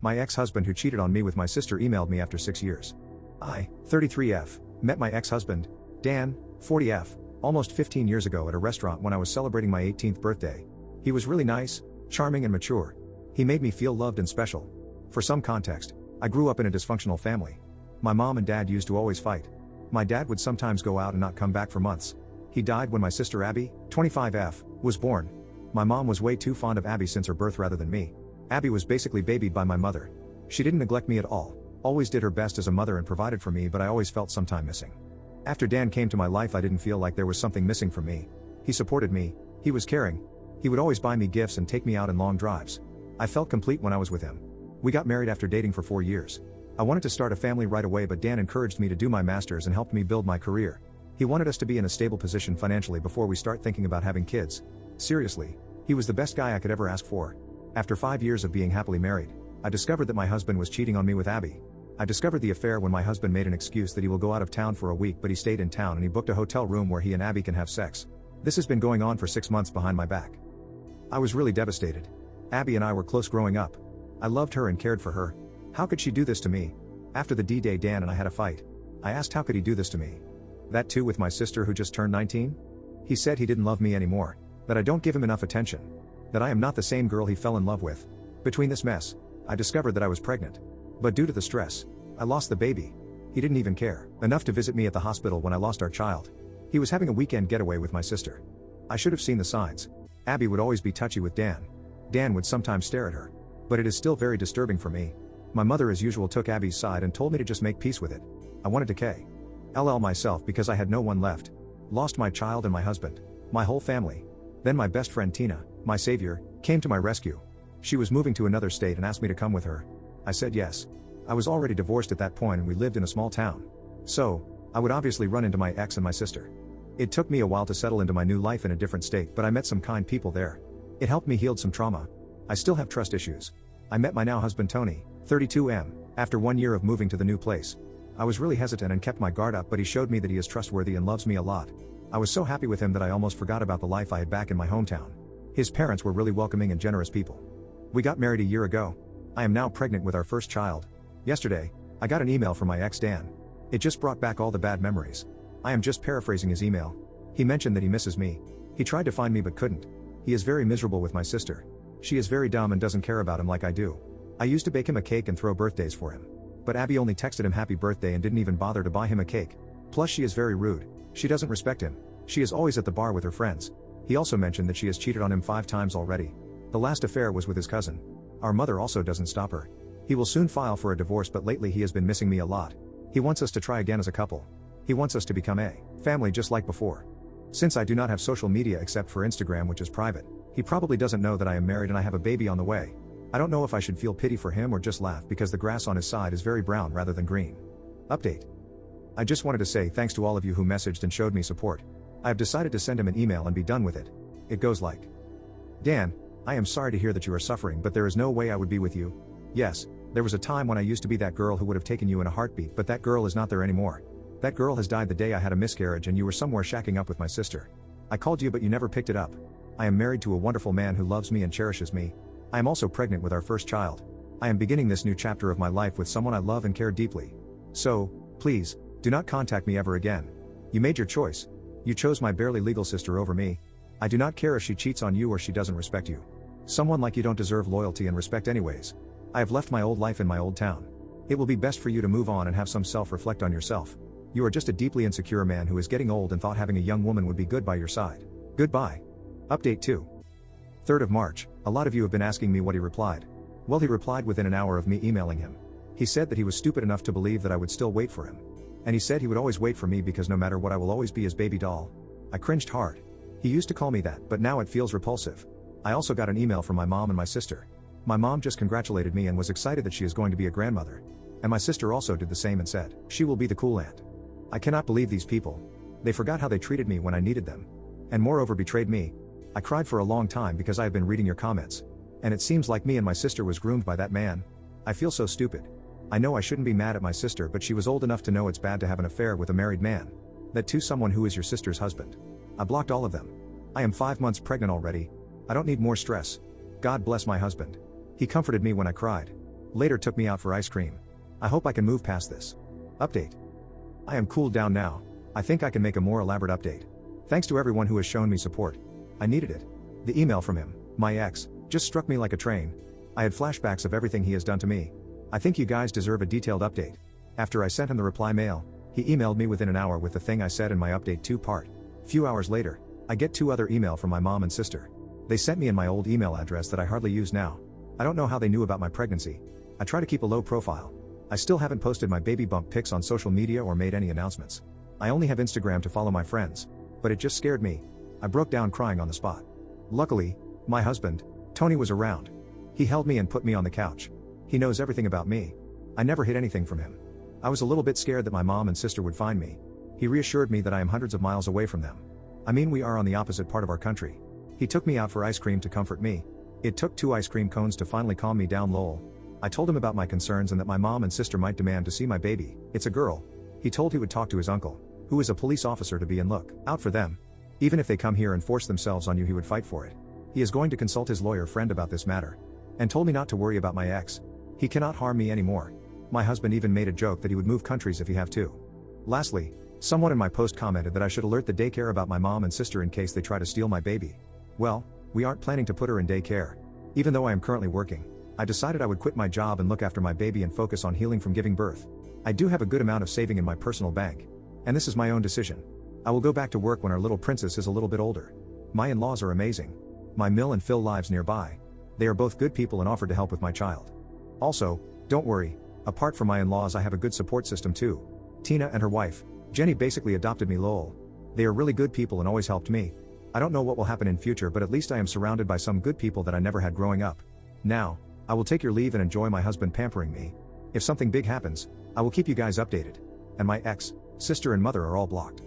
My ex-husband who cheated on me with my sister emailed me after 6 years. I, 33F, met my ex-husband, Dan, 40F, almost 15 years ago at a restaurant when I was celebrating my 18th birthday. He was really nice, charming and mature. He made me feel loved and special. For some context, I grew up in a dysfunctional family. My mom and dad used to always fight. My dad would sometimes go out and not come back for months. He died when my sister Abby, 25F, was born. My mom was way too fond of Abby since her birth rather than me. Abby was basically babied by my mother. She didn't neglect me at all, always did her best as a mother and provided for me, but I always felt sometime missing. After Dan came to my life, I didn't feel like there was something missing from me. He supported me, he was caring. He would always buy me gifts and take me out on long drives. I felt complete when I was with him. We got married after dating for 4 years. I wanted to start a family right away, but Dan encouraged me to do my master's and helped me build my career. He wanted us to be in a stable position financially before we start thinking about having kids. Seriously, he was the best guy I could ever ask for. After 5 years of being happily married, I discovered that my husband was cheating on me with Abby. I discovered the affair when my husband made an excuse that he will go out of town for a week, but he stayed in town and he booked a hotel room where he and Abby can have sex. This has been going on for 6 months behind my back. I was really devastated. Abby and I were close growing up. I loved her and cared for her. How could she do this to me? After the D-Day, Dan and I had a fight. I asked how could he do this to me? That too with my sister who just turned 19? He said he didn't love me anymore, that I don't give him enough attention, that I am not the same girl he fell in love with. Between this mess, I discovered that I was pregnant. But due to the stress, I lost the baby. He didn't even care enough to visit me at the hospital when I lost our child. He was having a weekend getaway with my sister. I should have seen the signs. Abby would always be touchy with Dan. Dan would sometimes stare at her. But it is still very disturbing for me. My mother as usual took Abby's side and told me to just make peace with it. I wanted to KLL myself because I had no one left. Lost my child and my husband. My whole family. Then my best friend Tina, my savior, came to my rescue. She was moving to another state and asked me to come with her. I said yes. I was already divorced at that point and we lived in a small town. So, I would obviously run into my ex and my sister. It took me a while to settle into my new life in a different state, but I met some kind people there. It helped me heal some trauma. I still have trust issues. I met my now husband Tony, 32M, after 1 year of moving to the new place. I was really hesitant and kept my guard up, but he showed me that he is trustworthy and loves me a lot. I was so happy with him that I almost forgot about the life I had back in my hometown. His parents were really welcoming and generous people. We got married a year ago. I am now pregnant with our first child. Yesterday, I got an email from my ex Dan. It just brought back all the bad memories. I am just paraphrasing his email. He mentioned that he misses me. He tried to find me but couldn't. He is very miserable with my sister. She is very dumb and doesn't care about him like I do. I used to bake him a cake and throw birthdays for him. But Abby only texted him happy birthday and didn't even bother to buy him a cake. Plus she is very rude. She doesn't respect him. She is always at the bar with her friends. He also mentioned that she has cheated on him 5 times already. The last affair was with his cousin. Our mother also doesn't stop her. He will soon file for a divorce, but lately he has been missing me a lot. He wants us to try again as a couple. He wants us to become a family just like before. Since I do not have social media except for Instagram, which is private, he probably doesn't know that I am married and I have a baby on the way. I don't know if I should feel pity for him or just laugh because the grass on his side is very brown rather than green. Update. I just wanted to say thanks to all of you who messaged and showed me support. I have decided to send him an email and be done with it. It goes like, Dan, I am sorry to hear that you are suffering, but there is no way I would be with you. Yes, there was a time when I used to be that girl who would have taken you in a heartbeat, but that girl is not there anymore. That girl has died the day I had a miscarriage and you were somewhere shacking up with my sister. I called you but you never picked it up. I am married to a wonderful man who loves me and cherishes me. I am also pregnant with our first child. I am beginning this new chapter of my life with someone I love and care deeply. So, please, do not contact me ever again. You made your choice. You chose my barely legal sister over me. I do not care if she cheats on you or she doesn't respect you. Someone like you don't deserve loyalty and respect anyways. I have left my old life in my old town. It will be best for you to move on and have some self-reflect on yourself. You are just a deeply insecure man who is getting old and thought having a young woman would be good by your side. Goodbye. Update 2. 3rd of March, a lot of you have been asking me what he replied. Well, he replied within an hour of me emailing him. He said that he was stupid enough to believe that I would still wait for him. And he said he would always wait for me because no matter what I will always be his baby doll. I cringed hard. He used to call me that, but now it feels repulsive. I also got an email from my mom and my sister. My mom just congratulated me and was excited that she is going to be a grandmother. And my sister also did the same and said, she will be the cool aunt. I cannot believe these people. They forgot how they treated me when I needed them. And moreover betrayed me. I cried for a long time because I have been reading your comments. And it seems like me and my sister was groomed by that man. I feel so stupid. I know I shouldn't be mad at my sister, but she was old enough to know it's bad to have an affair with a married man. That too someone who is your sister's husband. I blocked all of them. I am 5 months pregnant already. I don't need more stress. God bless my husband. He comforted me when I cried. Later took me out for ice cream. I hope I can move past this. Update. I am cooled down now. I think I can make a more elaborate update. Thanks to everyone who has shown me support. I needed it. The email from him, my ex, just struck me like a train. I had flashbacks of everything he has done to me. I think you guys deserve a detailed update. After I sent him the reply mail, he emailed me within an hour with the thing I said in my update 2-part. Few hours later, I get 2 other email from my mom and sister. They sent me in my old email address that I hardly use now. I don't know how they knew about my pregnancy. I try to keep a low profile. I still haven't posted my baby bump pics on social media or made any announcements. I only have Instagram to follow my friends, but it just scared me. I broke down crying on the spot. Luckily, my husband, Tony, was around. He held me and put me on the couch. He knows everything about me. I never hid anything from him. I was a little bit scared that my mom and sister would find me. He reassured me that I am hundreds of miles away from them. I mean, we are on the opposite part of our country. He took me out for ice cream to comfort me. It took 2 ice cream cones to finally calm me down, lol. I told him about my concerns and that my mom and sister might demand to see my baby. It's a girl. He told he would talk to his uncle, who is a police officer, to be in look out for them. Even if they come here and force themselves on you, he would fight for it. He is going to consult his lawyer friend about this matter. And told me not to worry about my ex. He cannot harm me anymore. My husband even made a joke that he would move countries if he have to. Lastly, someone in my post commented that I should alert the daycare about my mom and sister in case they try to steal my baby. Well, we aren't planning to put her in daycare. Even though I am currently working, I decided I would quit my job and look after my baby and focus on healing from giving birth. I do have a good amount of saving in my personal bank. And this is my own decision. I will go back to work when our little princess is a little bit older. My in-laws are amazing. My Mill and Phil lives nearby. They are both good people and offered to help with my child. Also, don't worry, apart from my in-laws I have a good support system too. Tina and her wife, Jenny, basically adopted me, lol. They are really good people and always helped me. I don't know what will happen in future, but at least I am surrounded by some good people that I never had growing up. Now, I will take your leave and enjoy my husband pampering me. If something big happens, I will keep you guys updated. And my ex, sister and mother are all blocked.